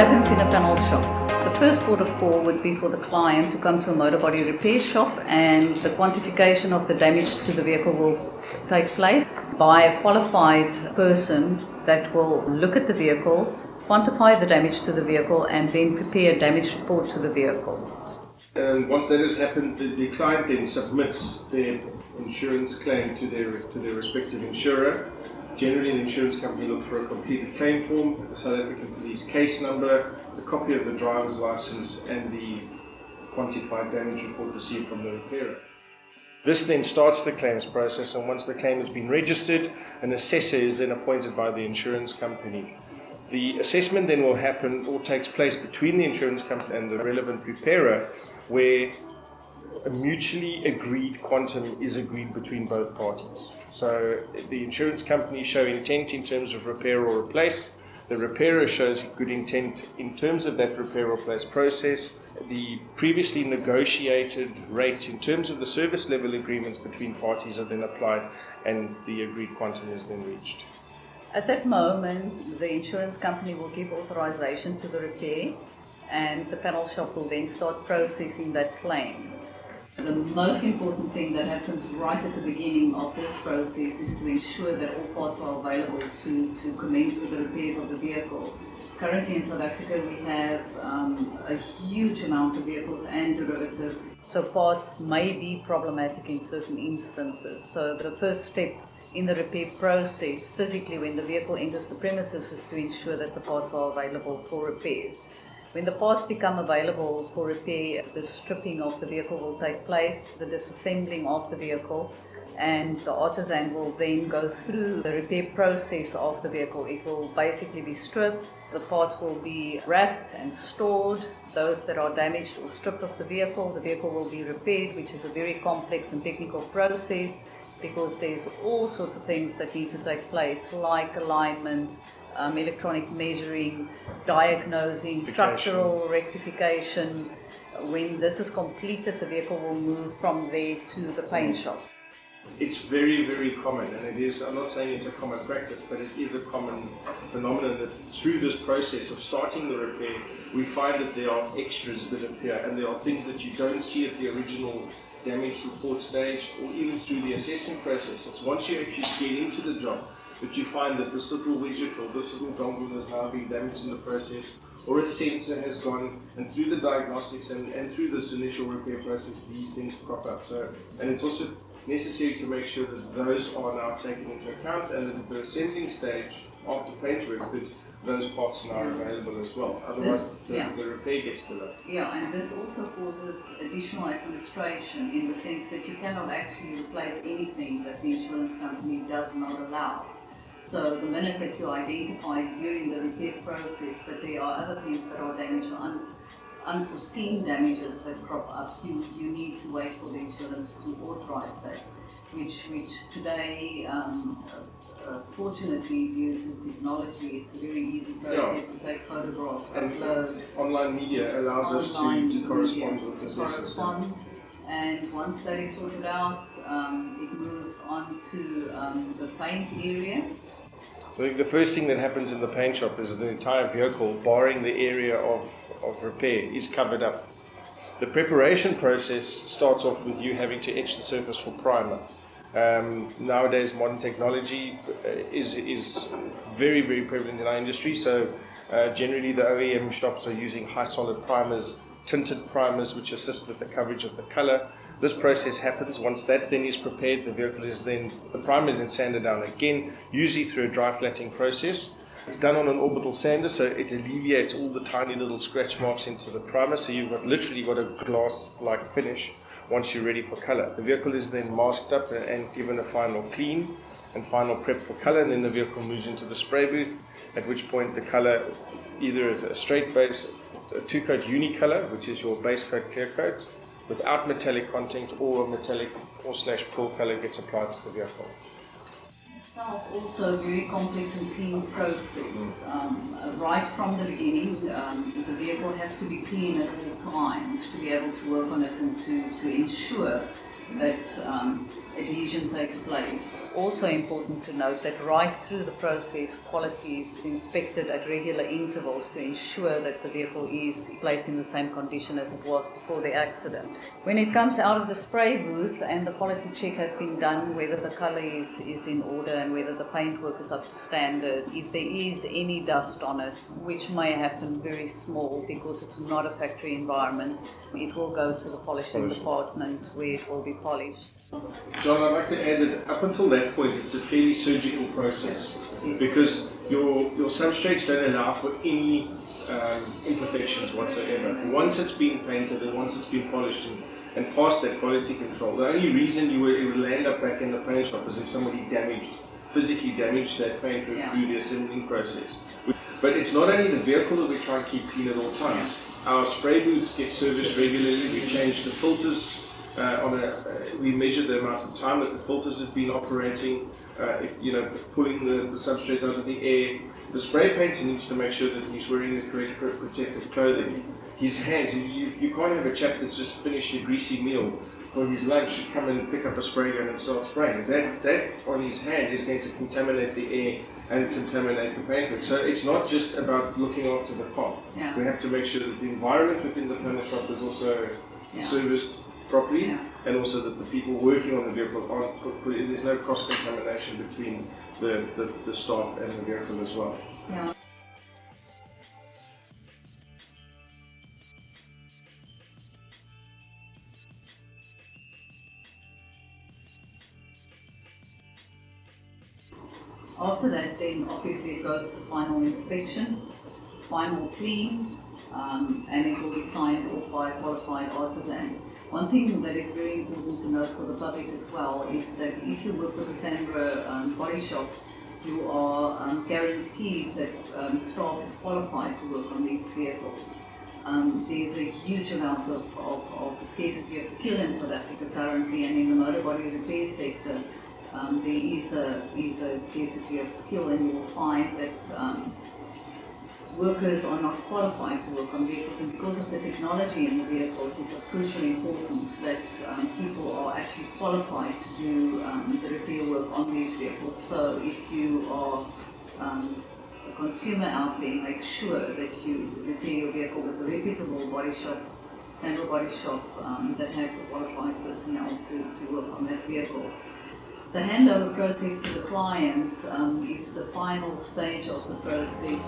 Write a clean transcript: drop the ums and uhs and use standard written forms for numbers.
happens in a panel shop? The first port of call would be for the client to come to a motor body repair shop, and the quantification of the damage to the vehicle will take place by a qualified person that will look at the vehicle, quantify the damage to the vehicle, and then prepare a damage report to the vehicle. And once that has happened, the client then submits their insurance claim to their respective insurer. Generally, an insurance company looks for a completed claim form, a South African police case number, a copy of the driver's license, and the quantified damage report received from the repairer. This then starts the claims process, and once the claim has been registered, an assessor is then appointed by the insurance company. The assessment then will happen or takes place between the insurance company and the relevant repairer, where a mutually agreed quantum is agreed between both parties. So the insurance company show intent in terms of repair or replace. The repairer shows good intent in terms of that repair or replace process. The previously negotiated rates in terms of the service level agreements between parties are then applied, and the agreed quantum is then reached. At that moment, the insurance company will give authorization to the repair, and the panel shop will then start processing that claim. The most important thing that happens right at the beginning of this process is to ensure that all parts are available to commence with the repairs of the vehicle. Currently in South Africa we have a huge amount of vehicles and derivatives, so parts may be problematic in certain instances. So the first step in the repair process, physically when the vehicle enters the premises, is to ensure that the parts are available for repairs. When the parts become available for repair, the stripping of the vehicle will take place, the disassembling of the vehicle, and the artisan will then go through the repair process of the vehicle. It will basically be stripped, the parts will be wrapped and stored, those that are damaged or stripped of the vehicle will be repaired, which is a very complex and technical process, because there's all sorts of things that need to take place, like alignment, electronic measuring, diagnosing, structural rectification. When this is completed, the vehicle will move from there to the paint shop. It's very, very common, and it is, I'm not saying it's a common practice, but it is a common phenomenon that through this process of starting the repair, we find that there are extras that appear, and there are things that you don't see at the original damage report stage or even through the assessment process. It's once you actually get into the job that you find that this little widget or this little dongle has now been damaged in the process, or a sensor has gone, and through the diagnostics and through this initial repair process, these things crop up. So, and it's also necessary to make sure that those are now taken into account, and that at the assembling stage after paintwork, that those parts are now available as well. Otherwise, the repair gets delayed. Yeah, and this also causes additional administration in the sense that you cannot actually replace anything that the insurance company does not allow. So the minute that you identify during the repair process that there are other things that are damaged or unforeseen damages that crop up, you need to wait for the insurance to authorize that, which today, fortunately, due to technology, it's a very easy process to take photographs, upload. Online media allows us to correspond with the system. And once that is sorted out, it moves on to the paint area. I think the first thing that happens in the paint shop is the entire vehicle, barring the area of repair, is covered up. The preparation process starts off with you having to etch the surface for primer. Nowadays, modern technology is very, very prevalent in our industry, so generally the OEM shops are using high solid primers, tinted primers, which assist with the coverage of the color. This process happens. Once that then is prepared, the primer is then sanded down again, usually through a dry flattening process. It's done on an orbital sander, so it alleviates all the tiny little scratch marks into the primer, so you've literally got a glass-like finish once you're ready for color. The vehicle is then masked up and given a final clean and final prep for color, and then the vehicle moves into the spray booth, at which point the color either is a straight base, a two-coat unicolor, which is your base coat clear coat, without metallic content, or a metallic or / pearl color gets applied to the vehicle. Itself also a very complex and clean process. Right from the beginning, the vehicle has to be clean at all times to be able to work on it and to ensure that adhesion takes place. Also important to note that right through the process, quality is inspected at regular intervals to ensure that the vehicle is placed in the same condition as it was before the accident. When it comes out of the spray booth and the quality check has been done, whether the colour is in order and whether the paintwork is up to standard, if there is any dust on it, which may happen very small because it's not a factory environment, it will go to the polishing department where it will be polished. John, I'd like to add that up until that point, it's a fairly surgical process because your substrates don't allow for any imperfections whatsoever. Once it's been painted and once it's been polished and past that quality control, the only reason it would land up back in the paint shop is if somebody physically damaged that paintwork through the assembling process. But it's not only the vehicle that we try and keep clean at all times. Our spray booths get serviced regularly. We change the filters. We measure the amount of time that the filters have been operating, pulling the substrate out of the air. The spray painter needs to make sure that he's wearing the correct protective clothing. His hands, you can't have a chap that's just finished a greasy meal for his lunch to come and pick up a spray gun and start spraying. That on his hand is going to contaminate the air and contaminate the paintwork. So it's not just about looking after the car. We have to make sure that the environment within the panel shop is also serviced properly, and also that the people working on the vehicle there's no cross-contamination between the staff and the vehicle as well. After that, then obviously it goes to final inspection, final clean, and it will be signed off by a qualified artisan. One thing that is very important to note for the public as well is that if you work with a Sandra body shop, you are guaranteed that staff is qualified to work on these vehicles. There's a huge amount of scarcity of skill in South Africa currently, and in the motor body repair sector, there is a scarcity of skill, and you will find that workers are not qualified to work on vehicles, and because of the technology in the vehicles, it's of crucial importance that people are actually qualified to do the repair work on these vehicles. So if you are a consumer out there, make sure that you repair your vehicle with a reputable body shop, Sandra body shop, that have the qualified personnel to work on that vehicle. The handover process to the client is the final stage of the process.